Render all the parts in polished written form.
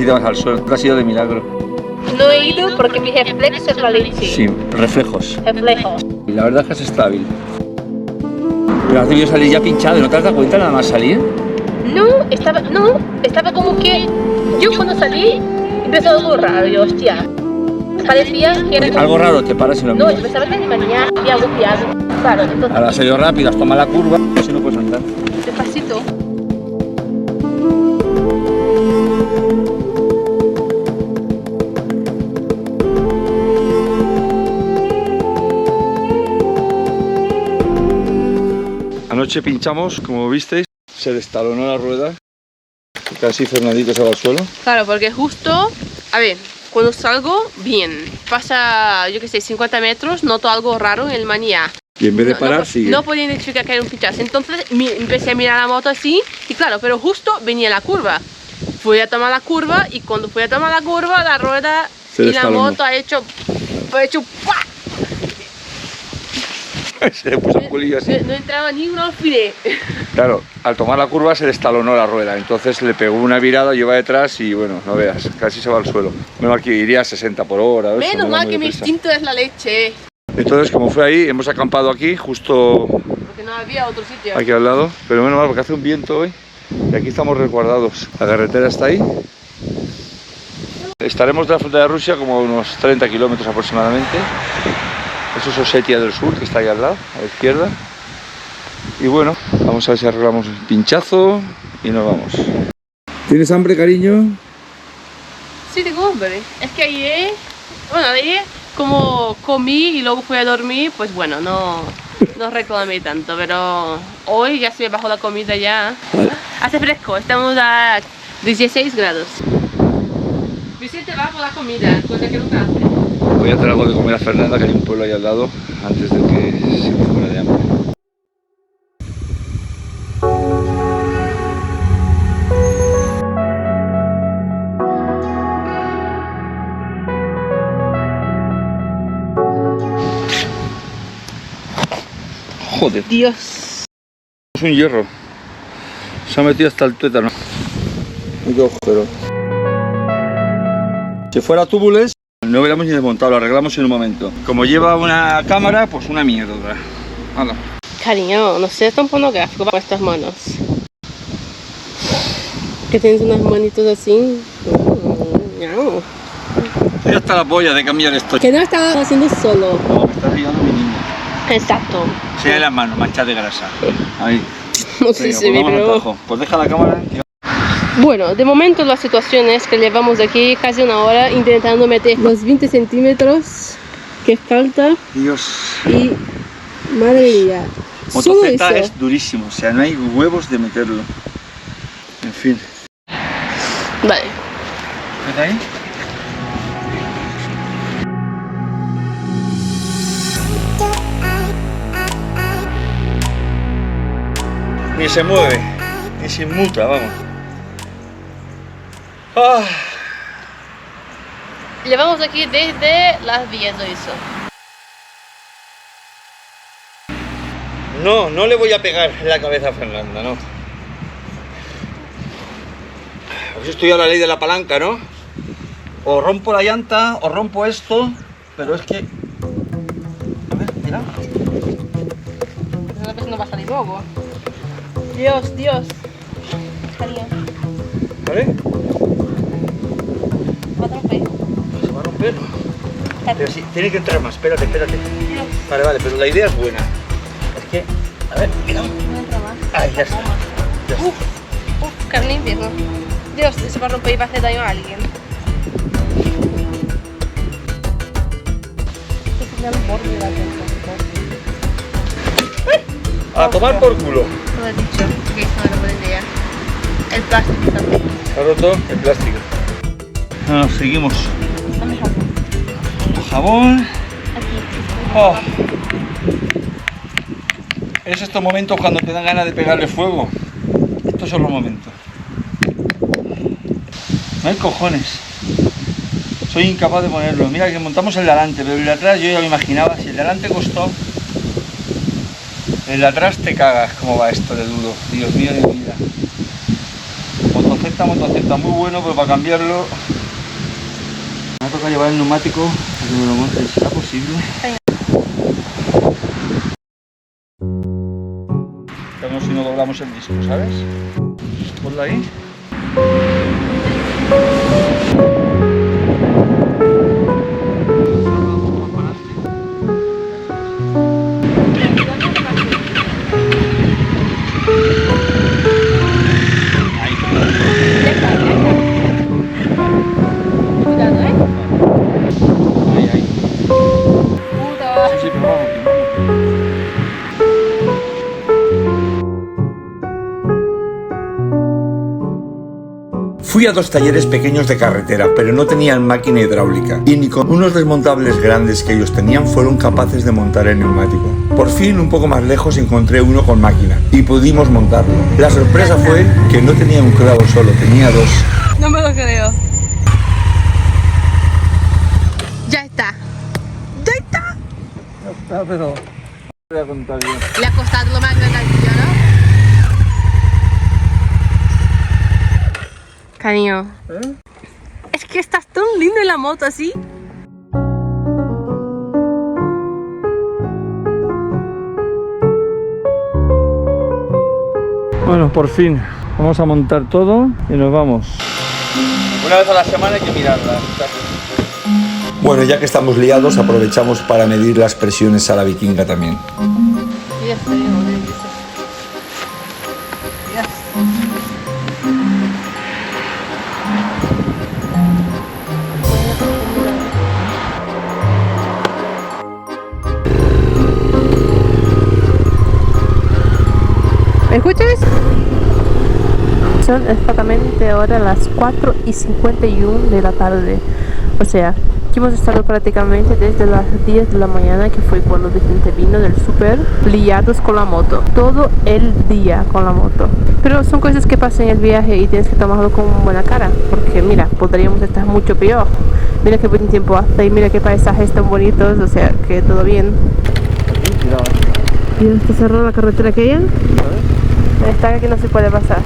te vas al suelo. Ha sido de milagro. No he ido porque mi reflejo es la leche. Sí, reflejos. Reflejo. Y la verdad es que es estable. Pero has debido salir ya pinchado, ¿no te has dado cuenta nada más salir? No, estaba como que yo cuando salí empezó algo raro, yo, hostia. Parecía que era como... Algo raro, te paras y lo No, miras. yo pensaba que me mañana había agobiado. Claro, entonces... Ahora has ido rápido, has tomado la curva, así no puedes andar. Despacito. Anoche pinchamos, como visteis, se destalonó la rueda. Casi Fernandito se va al suelo. Claro, porque justo, a ver, cuando salgo, bien, pasa, yo qué sé, 50 metros, noto algo raro en el manía. Y en vez de parar, sigue. No podía identificar que era un pinchazo, entonces empecé a mirar la moto así, y claro, pero justo venía la curva. Fui a tomar la curva, y cuando fui a tomar la curva, la rueda Se y la destalonó. moto ha hecho ¡pua! Se le puso un culillo así. No entraba ni un alfiler. Claro, al tomar la curva se destalonó la rueda, entonces le pegó una virada, lleva detrás y bueno, no veas, casi se va al suelo. Bueno, aquí iría a 60 por hora. eso, Menos no va mal muy que mi deprisa. instinto es la leche. Entonces, como fue ahí, hemos acampado aquí, justo Porque no había otro sitio. aquí al lado, pero menos mal porque hace un viento hoy y aquí estamos resguardados. La carretera está ahí. Estaremos de la frontera de Rusia como a unos 30 kilómetros aproximadamente. Eso es Osetia del Sur, que está ahí al lado, a la izquierda. Y bueno, vamos a ver si arreglamos el pinchazo y nos vamos. ¿Tienes hambre, cariño? Sí, tengo hambre. Es que ayer, como comí y luego fui a dormir, pues bueno, no reclamé tanto, pero hoy ya se me bajó la comida ya. Vale. Hace fresco, estamos a 16 grados. Vicente va por la comida, cosa que nunca hace. Voy a hacer algo de comer a Fernanda, que hay un pueblo ahí al lado, antes de que se me muera de hambre. Joder, Dios. es un hierro. Se ha metido hasta el tuétano. Qué agujero. Si fuera túbules, no hubiéramos ni desmontado, lo arreglamos en un momento. Como lleva una cámara, pues una mierda. Hala. Cariño, no seas tan pornográfico con estas manos. Que tienes unas manitos así. No. Estoy hasta la polla de cambiar esto. Que no estaba haciendo solo. No, me está riendo mi niño. Exacto. Se ve las manos, manchas de grasa. Ahí. No sé Venga, si se ve, pues vamos al pero... tajo. Pues deja la cámara. Bueno, de momento la situación es que llevamos aquí casi una hora intentando meter los 20 centímetros que falta Dios. y... Madre mía. Solo Motoceta eso. es durísimo, o sea, no hay huevos de meterlo. En fin. Vale. ¿Ves ahí? Ni se mueve, ni se inmuta, vamos. Ah. Llevamos aquí desde las 10 o eso. No, no le voy a pegar en la cabeza a Fernanda, no. Os estudiado la ley de la palanca, ¿no? O rompo la llanta, o rompo esto, pero es que... A ver, mira. Esa vez no va a salir luego. Dios, Dios. Cariño. ¿Vale? Va a romper. Se va a romper. Pero sí, tiene que entrar más, espérate, espérate. Vale, vale, pero la idea es buena. Es que... A ver, mira. No entra más. Ahí, ya está. Ya está. Carne invierno. Dios, se va a romper y va a hacer daño a alguien. A tomar por culo. Lo he dicho, que es una buena idea. El plástico también. Se ha roto el plástico. Bueno, seguimos. Dame jabón. Jabón. Aquí. Oh. Es estos momentos cuando te dan ganas de pegarle fuego. Estos son los momentos. No hay cojones. Soy incapaz de ponerlo. Mira que montamos el de adelante, pero el de atrás yo ya lo imaginaba. Si el de adelante costó, el de atrás te cagas. ¿Cómo va esto de duro? Dios mío de mi vida. Motoceta esta motocicleta muy bueno, pues para cambiarlo me va a tocar llevar el neumático para que me lo monte, si será posible. Como si no doblamos el disco, ¿sabes? Ponla ahí. Fui a 2 talleres pequeños de carretera, pero no tenían máquina hidráulica, y ni con unos desmontables grandes que ellos tenían fueron capaces de montar el neumático. Por fin, un poco más lejos, encontré uno con máquina, y pudimos montarlo. La sorpresa fue que no tenía un clavo solo, tenía 2. No me lo creo. Ya está. ¡Ya está! Ya está, pero voy a contar bien. Le ha costado lo más grande al tío, ¿no? Cariño. Es que estás tan lindo en la moto así. Bueno, por fin vamos a montar todo y nos vamos. Una vez a la semana hay que mirarla. Bueno, ya que estamos liados, aprovechamos para medir las presiones a la vikinga también. ¿Me escuchas? Son exactamente ahora las 4:51 de la tarde. O sea, que hemos estado prácticamente desde las 10 de la mañana, que fue cuando Vicente vino del súper, liados con la moto. Todo el día con la moto. Pero son cosas que pasan en el viaje y tienes que tomarlo con buena cara. Porque mira, podríamos estar mucho peor. Mira qué buen tiempo hace y mira qué paisajes tan bonitos. O sea, que todo bien. ¿Y está cerrada la carretera aquella? Está aquí, no se puede pasar.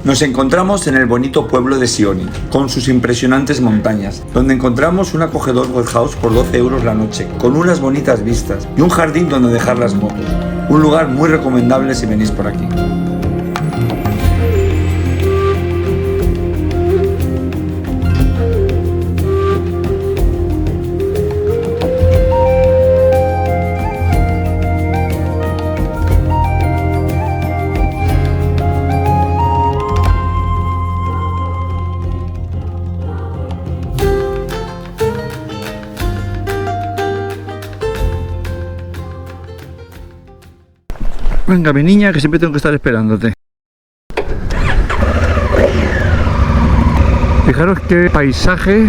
Nos encontramos en el bonito pueblo de Sioni, con sus impresionantes montañas, donde encontramos un acogedor web house por 12 euros la noche, con unas bonitas vistas y un jardín donde dejar las motos. Un lugar muy recomendable si venís por aquí. Venga, mi niña, que siempre tengo que estar esperándote. Fijaros qué paisaje.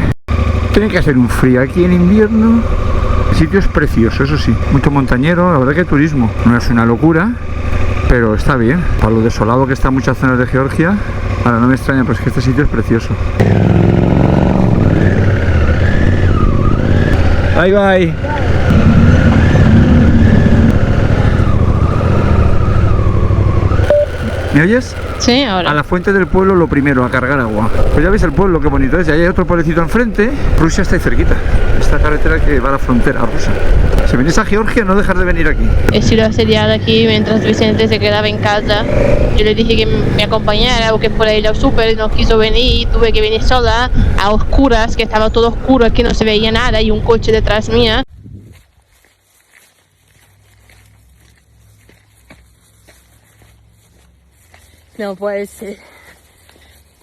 Tiene que hacer un frío aquí en invierno. El sitio es precioso, eso sí. Mucho montañero, la verdad que turismo. No es una locura, pero está bien. Para lo desolado que está en muchas zonas de Georgia. Ahora no me extraña, pues que este sitio es precioso. Bye bye. ¿Me oyes? Sí, ahora. A la fuente del pueblo lo primero, a cargar agua. Pues ya veis el pueblo, qué bonito es. Y ahí hay otro pueblecito enfrente. Rusia está ahí cerquita. Esta carretera que va a la frontera rusa. Si venís a Georgia, no dejar de venir aquí. He sido asediada aquí mientras Vicente se quedaba en casa. Yo le dije que me acompañara o que fuera a ir al súper y no quiso venir. Tuve que venir sola, a oscuras, que estaba todo oscuro, aquí no se veía nada y un coche detrás mía. No puede ser.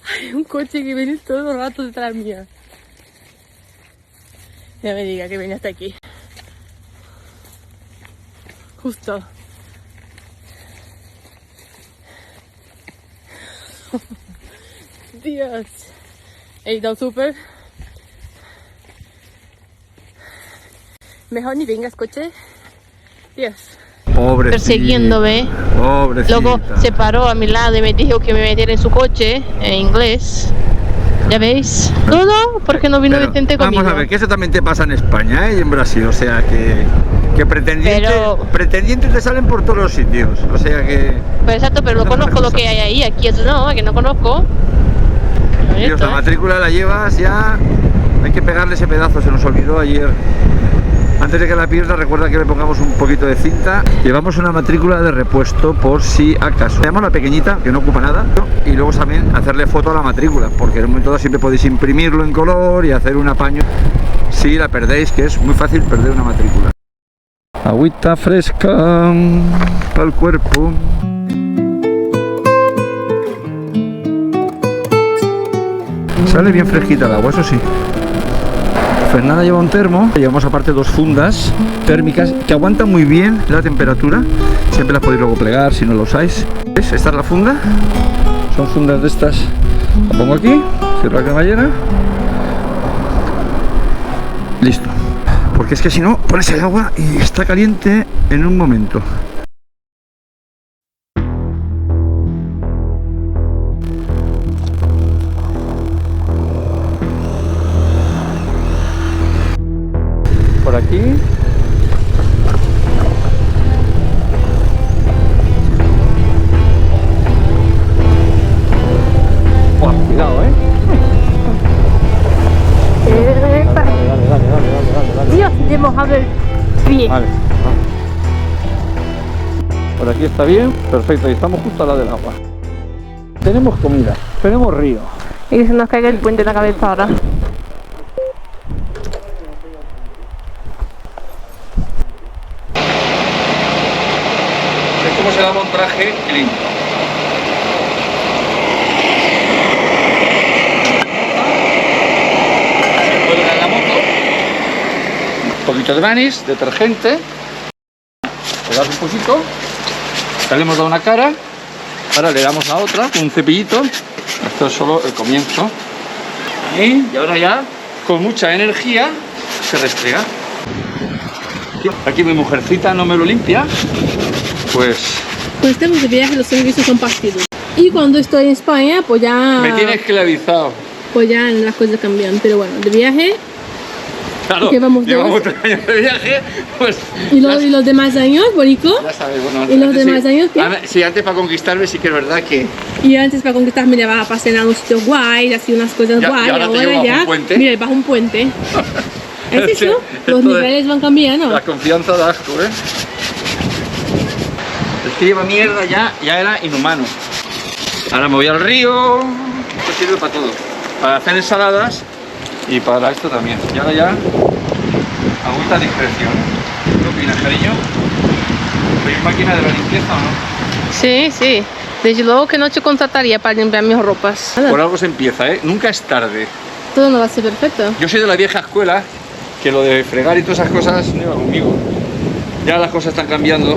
Hay un coche que viene todo el rato detrás mía. Ya me diga que viene hasta aquí. Justo. Dios. He ido al súper. Mejor ni vengas, coche. Dios. Pobrecita. Persiguiéndome. Pobrecita. Luego se paró a mi lado y me dijo que me metiera en su coche, en inglés. Ya veis, todo porque no vino Vicente conmigo. Vamos a ver, que eso también te pasa en España, ¿eh? Y en Brasil, o sea que pretendientes te salen por todos los sitios, o sea que... Pues exacto, pero no conozco lo que hay ahí, aquí eso no, que no conozco. Dios, la matrícula la llevas ya, hay que pegarle ese pedazo, se nos olvidó ayer. Antes de que la pierda, recuerda que le pongamos un poquito de cinta. Llevamos una matrícula de repuesto por si acaso. Le damos la pequeñita, que no ocupa nada, ¿no? Y luego también hacerle foto a la matrícula, porque en un momento dado siempre podéis imprimirlo en color y hacer un apaño si la perdéis, que es muy fácil perder una matrícula. Agüita fresca para el cuerpo. Sale bien fresquita el agua, eso sí. Fernanda lleva un termo, llevamos aparte 2 fundas térmicas que aguantan muy bien la temperatura. Siempre las podéis luego plegar si no lo usáis. ¿Ves? Esta es la funda. Son fundas de estas. La pongo aquí, cierro la cremallera. Listo. Porque es que si no, pones el agua y está caliente en un momento. Por aquí. Buah, cuidado, Dale. Dios, le he mojado el pie. Vale. Por aquí está bien, perfecto, y estamos justo al lado del agua. Tenemos comida, tenemos río. Y que se nos caiga el puente en la cabeza ahora. Es como se lava un traje limpio. Se cuelga en la moto. Un poquito de manis, detergente. Le das un poquito. Ya le hemos dado una cara. Ahora le damos la otra con un cepillito. Esto es solo el comienzo. Y ahora ya, con mucha energía, se restrega. Aquí mi mujercita no me lo limpia. Pues Cuando estamos de viaje los servicios son partidos. Y cuando estoy en España, pues ya... me tiene esclavizado. Pues ya las cosas cambian. Pero bueno, de viaje... Claro, que vamos llevamos 3 años de viaje, pues... ¿Y los demás años, Borico? Ya sabes, bueno... ¿Y los demás años qué? Sí, antes para conquistarme sí que es verdad que... Y antes para conquistarme ya vas a pasear a unos sitios guays, así unas cosas Ya- guay. y ahora te llevo bajo ya... un puente. Mira, bajo un puente. ¿Es Sí, eso? esto Los de- niveles van cambiando. La confianza da asco, ¿eh? El que lleva mierda ya era inhumano. Ahora me voy al río... Esto sirve para todo. Para hacer ensaladas y para esto también. Y ahora ya... agüita a discreción. ¿Qué opinas, cariño? ¿Sois máquina de la limpieza o no? Sí, sí. Desde luego que no te contrataría para limpiar mis ropas. Por algo se empieza, ¿eh? Nunca es tarde. Todo no va a ser perfecto. Yo soy de la vieja escuela, que lo de fregar y todas esas cosas no iba conmigo. Ya las cosas están cambiando.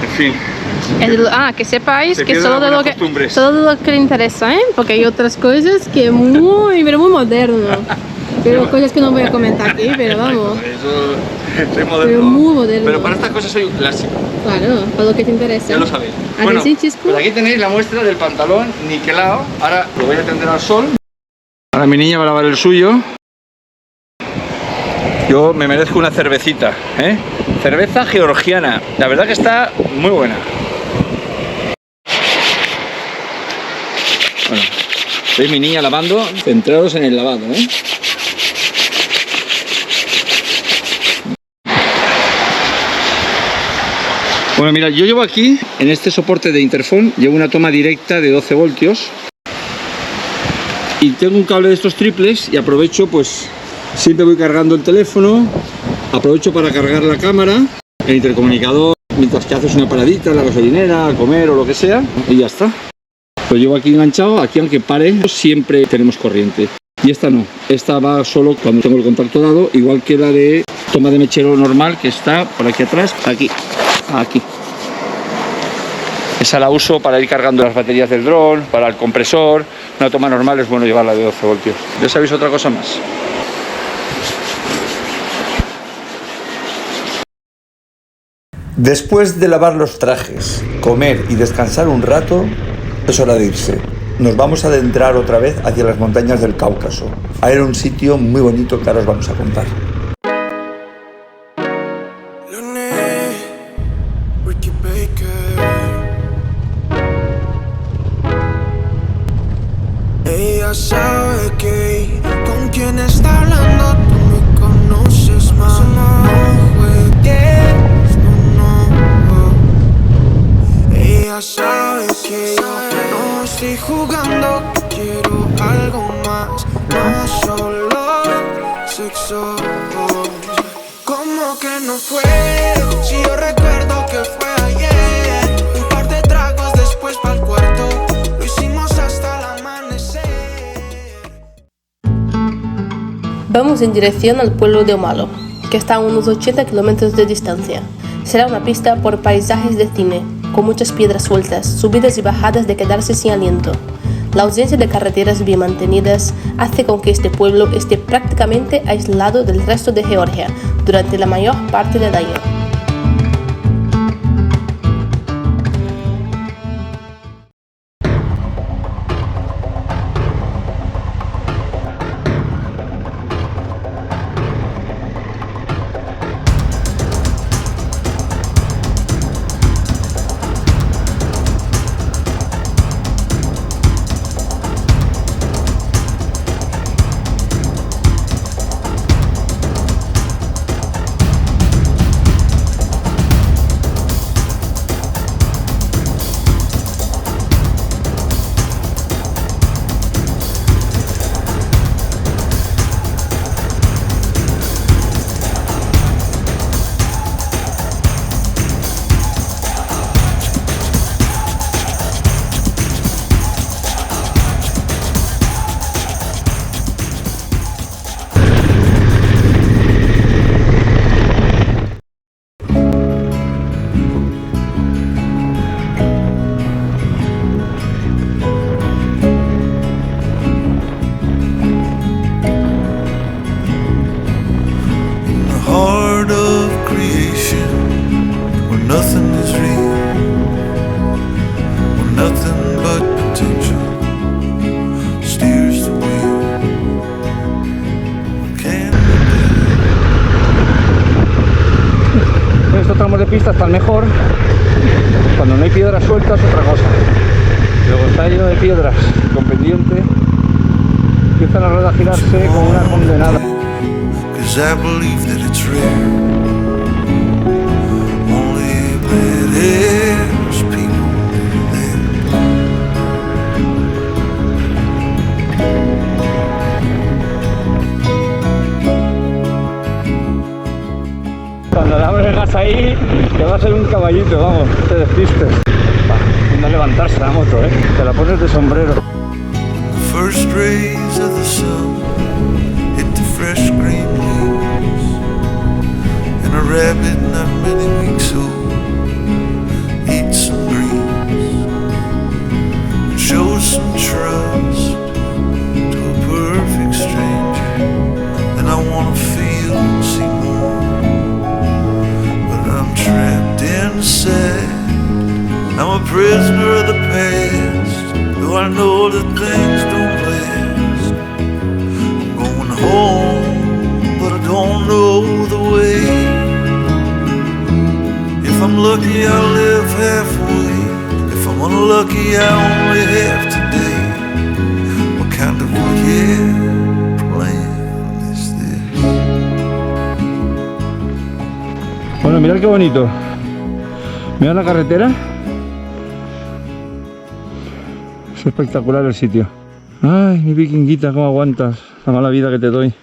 En fin. Que sepáis Se que pierden solo de, algunas lo costumbres. solo de lo que le interesa, ¿eh? Porque hay otras cosas que pero muy moderno. Pero cosas que no voy a comentar aquí, pero vamos. Eso soy moderno. Pero muy moderno. Pero para estas cosas soy un clásico, Claro, para lo que te interesa. ya lo sabéis. ¿A que sí, Chisco? pues aquí tenéis la muestra del pantalón niquelado. Ahora lo voy a tender al sol. Ahora mi niña va a lavar el suyo. Yo me merezco una cervecita, ¿eh? Cerveza georgiana. La verdad que está muy buena. Bueno, veis mi niña lavando, centrados en el lavado, ¿eh? Bueno, mira, yo llevo aquí, en este soporte de interfón, llevo una toma directa de 12 voltios y tengo un cable de estos triples y aprovecho, pues, siempre voy cargando el teléfono, aprovecho para cargar la cámara, el intercomunicador, mientras que haces una paradita en la gasolinera, a comer o lo que sea, y ya está. Lo llevo aquí enganchado, aquí aunque pare, siempre tenemos corriente. Y esta no, esta va solo cuando tengo el contacto dado, igual que la de toma de mechero normal que está por aquí atrás, aquí. Esa la uso para ir cargando las baterías del dron, para el compresor. Una toma normal es bueno llevarla de 12 voltios. ¿Ya sabéis otra cosa más? Después de lavar los trajes, comer y descansar un rato, es hora de irse. nos vamos a adentrar otra vez hacia las montañas del Cáucaso. Ahí era un sitio muy bonito que ahora os vamos a contar. Ella sabe que con quien está hablando tú me conoces más. No juegues, no. Ella sabe que yo no estoy jugando, quiero algo más, no solo sexo. ¿Cómo que no fue? Si yo recuerdo que fue ayer. Un par de tragos después pa'l cuarto. Lo hicimos hasta el amanecer. Vamos en dirección al pueblo de Omalo, que está a unos 80 kilómetros de distancia. Será una pista por paisajes de cine, con muchas piedras sueltas, subidas y bajadas de quedarse sin aliento. La ausencia de carreteras bien mantenidas hace con que este pueblo esté prácticamente aislado del resto de Georgia durante la mayor parte del año. Estos tramos de pista están mejor cuando no hay piedras sueltas, otra cosa. Luego está lleno de piedras con pendiente, empiezan la rueda a girarse como una condenada. Cuando le abres el gas ahí, te va a ser un caballito, vamos, no te despistes. Va, a levantarse la moto, te la pones de sombrero. First rays of the sun hit the fresh green leaves, and a rabbit not many weeks old eats some greens and shows some trust to a perfect stranger. And I wanna feel and see more, but I'm trapped inside. I'm a prisoner of the past, though I know that things don't last. I'm going home, but I don't know the way. If I'm lucky, I'll live halfway. If I'm unlucky, I only have today. What kind of weird plan is this? Bueno, mirad qué bonito. Mirad la carretera. Es espectacular el sitio. Ay, mi vikinguita, cómo aguantas la mala vida que te doy.